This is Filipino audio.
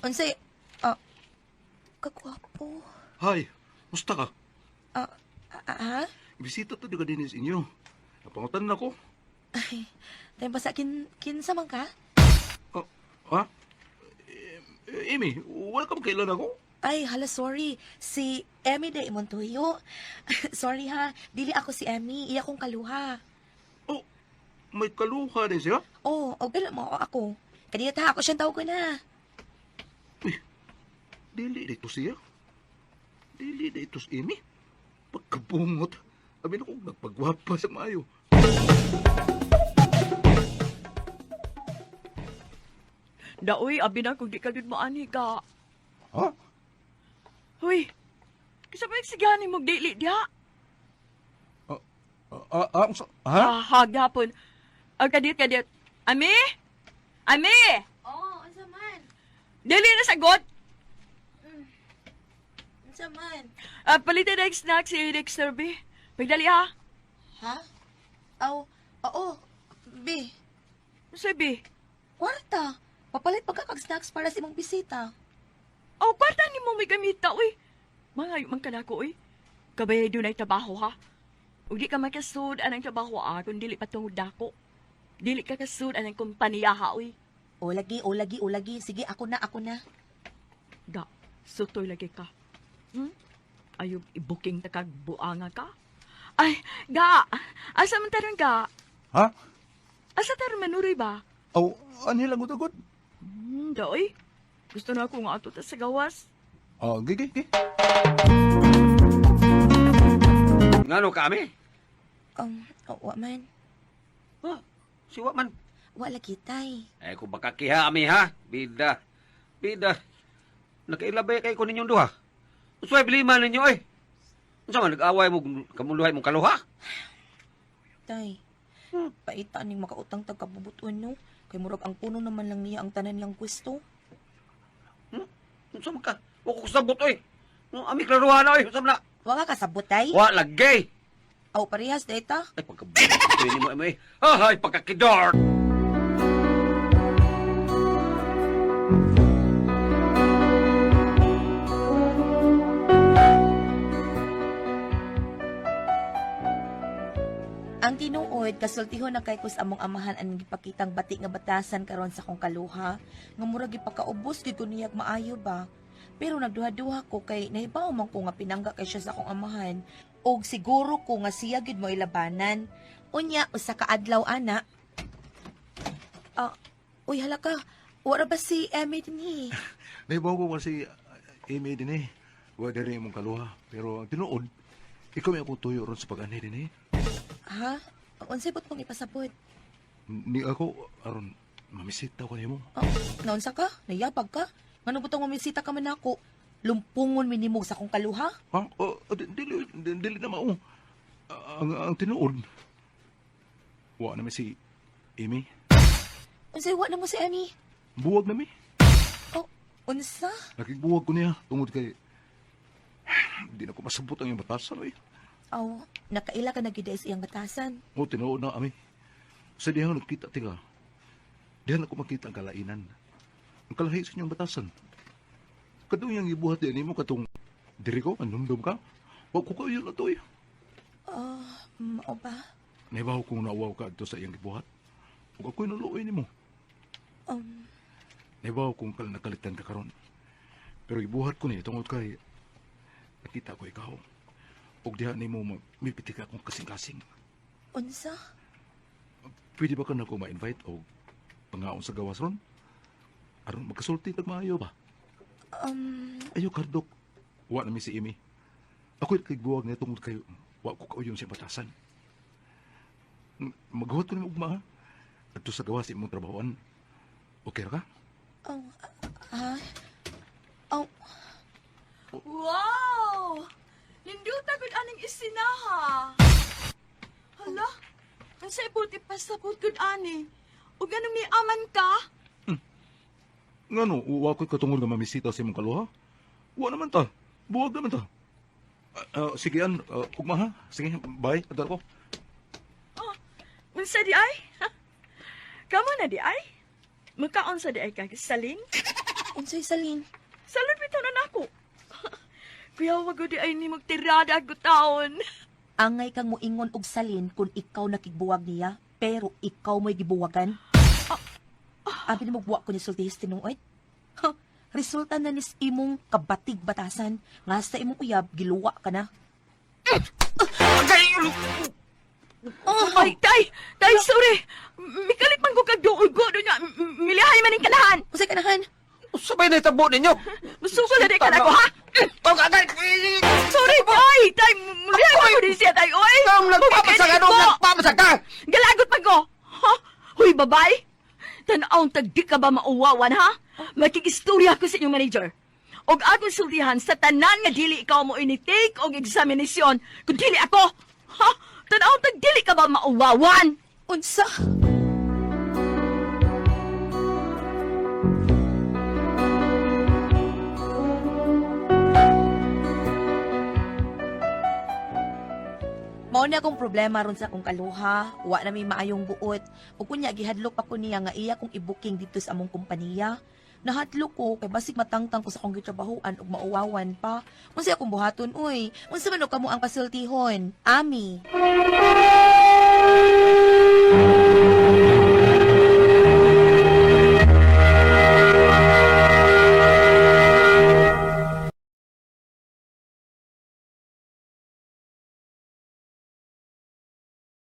Unsay, ah, kagwapo. Hay, musta ka? Ha? Bisita to di ka din sa inyo. Napangutan na ko. Ay, tayo ba sa kinsa man ka? Ha? Amy, wala ka kailan ako? Ay, hala, sorry. Si Emmy de Montoyo. Sorry ha, dili ako si Emmy. Iya kong kaluha. Oh, may kaluha din siya? Oh, o gala mo ako. Kanina ta ako siyang tawag ko na. Uy, dili dito siya. Dili dito si Amy. Pagkabungot. Sabi na kong nagpagwapa sa maayo. Daoy, abi na kung di ka dun maani ka. Ha? Huy, kasabay sigani mong dili diha. Ha? Hagapon. Kadit. Ami? Ami! Oh, unsa man? Dili na sagot. Unsa man? Palitan na yung snack si Dexter B. Pagdali ha. Ha? Aw, oo. B, Sabi, kwarta. Papalit pa ka kag snacks para sa imong bisita. kwarta ni mo may gamita, uy. Mga man ka na ko, uy. Kabay doon ay trabaho, ha? Ug di ka makasud anang trabaho, kung dili patungod dako. Dili ka kasud anang kompanya, ha, uy. O lagi. Sige, ako na. Ga, sutoy lagi ka. Ayog i-booking ta kag buanga ka? Ay, ga, asa man taron ga? Ha? Asa taron manuroy ba? Aw, anhilang utagod. Daoy. Gusto na ako nga ato ta sa gawas. Gigi. Ngano kami? Wa man. Ha? Siwa man. Wa lagi tay. Eh, kung baka kiha ami ha. Bida. Nakailabay kay ko ninyong duha. Usway bilima ninyo eh. Unsa man nag-away mo kamuluhay mong kaluha? Tay. Paita ning makautang tag kabubuton no. Kay murag ang puno naman lang niya ang tanan lang pwesto. Unsa man ka? Wa ko sabot oy. Ami klaruha na oy. Unsa man na? Wa ka kasabot tay. Wa lagay. Aw parehas data. Ay pagkabuto ni mo ami. Ay pagkakidor. Ang tinuod kasultihon na kay kus among amahan ang gipakitang bati nga batasan karon sa kong kaluha nga murag gipakaubos gid ko niyag maayo ba. Pero nagduha-duha ko kay nahibaw man ko nga pinangga kay siya sa akong amahan og siguro ko nga siya gid mo ilabanan. Unya usa ka adlaw ana. Uy hala ka. Wala ba si Emmy dinhi? Naibaw ko kasi Amy din eh. Wa diri mong kaluha. Pero ang tinuod, ikaw may akong tuyo ron sa pag-anay din eh. Ha? Unsay bot mong ipasabot? Ni ako, aron, mamisita ko niyo mo. Naunsa ka? Nayapag ka? Ngano butong mamisita ka man ako? Lumpungon minimog sa akong kaluha? Ha? Dili na mao. Ang tinuod, wa naman si Amy. Unsay wa na mo si Emmy? Buwag na mi. Oh, unsa? Nakigbuwag ko niya tungod kay di na ko masabot ang iyong batasan eh. Aw, nakaila ka na gid sa iyang batasan. O, tinuod na kami. Sa dihan nagkita, tiga. Dihan ako makita ang kalainan. Ang kalahi sa inyong batasan. Kadung yung ibuhat din mo katong diri ko, anumdum ka. Huwag ko kayo na to eh. Mao ba? Naibaw kong naawaw ka ito sa iyong ibuhat. Huwag ako'y naluoy ni mo. Naibaw kong nakalitan ka karon. Pero ibuhat ko niya tungod kay nakita ko ikaw. Huwag dihan ni mo mipitik akong kasing-kasing. Unsa? Pwede ba ka na ko ma-invite o pangaon sa gawas ron? Aron magkasulti kag maayo ba? Ayo kardok. Wa na mi si Amy. Ako'y kigbuwag niya tungod kayo. Wa ko kauyon siya batasan. Maghuwat ko ni ugma ha. Adto sa gawas imong trabahoan. Okay ra ka? Wow! Ninduta gud aning isinaha. Hala, ang sa ibuti pasabot gud ani. Ug anong ni aman ka? Ngano, wa ko'y katungod nga mamisita sa imong kaluha? Wa naman ta. Buwag naman ta. Sige, ugma ha. Sige, bye. Adar ko. Unsa di ay? Kamo na di ay? Makaon sa di ay kag saling? Unsay salin? Salud bitaw na nako. Kuya, wag di ay ni magtirada ako taon. Angay kang moingon og salin kung ikaw nakigbuwag niya, pero ikaw mo'y gibuwagan. Abi ni magbuwag ko ni sultihis tinuoy. Resulta na nis imong kabatig batasan, nga sa imong uyab, giluwa ka na. Oh, ay, tay, sorry. Mikalit man ko kagduol-go doon niya. Milihay man yung kalahan. Unsay kanahan? Sabay na itabo ninyo. Masukol na di ka na ko, ha? Sorry, tay, mulihay man ko din siya, tay, oy. Nagpamasag ka! Galagot man ko. Ha? Huy, babay. Tanaong tagdi ka ba mauwawan, ha? Makikistorya ko sa inyong manager. Og akong sultihan sa tanan nga dili ikaw mo ini-take og examinasyon kung dili ako. Ha? Tanaong tagdili ka ba mauwawan? Unsa? Mao na akong problema ron sa akong kaluha, wa na may maayong buot. Ug kunya gihadlok ako niya nga iya kong i-booking dito sa among kompanya. Nahadlok ko kay basig matangtang ko sa akong gitrabahoan ug mauwawan pa. Unsa akong buhaton uy? Unsa man og kamo ang pasultihon? Ami.